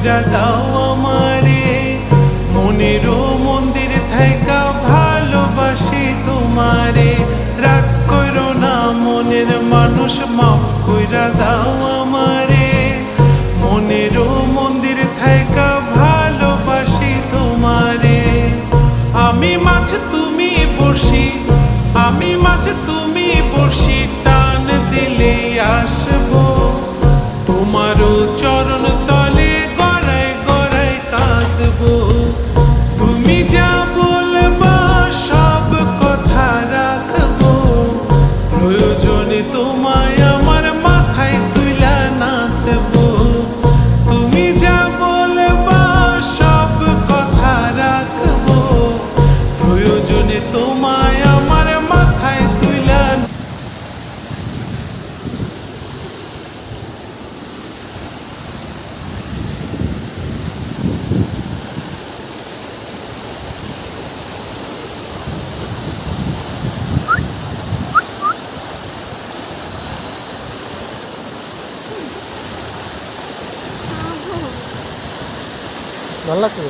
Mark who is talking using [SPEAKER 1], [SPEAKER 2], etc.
[SPEAKER 1] কইরা দাও আমারে, মনেরও মন্দির থাইকা ভালোবাসি তোমারে। রাগ কইরো না মনের মানুষ, মাফ কইরা দাও আমারে, মনেরও মন্দির থাইকা ভালোবাসি তোমারে। আমি মাছ তুমি বড়শি, আমি মাছ তুমি বড়শি, টান দিলে আসবো তোমারও চরণ তলে, গড়ায় গড়ায় কাঁদবো। তুমি যা বলবা সব কথা রাখবো, প্রয়োজনে তোমায় আমার মাথায় তুইলা নাচবো। তুমি যা বলবা সব কথা রাখবো, প্রয়োজনে তোমায় আমার মাথায় তুইলা।
[SPEAKER 2] ভালো লাগছে।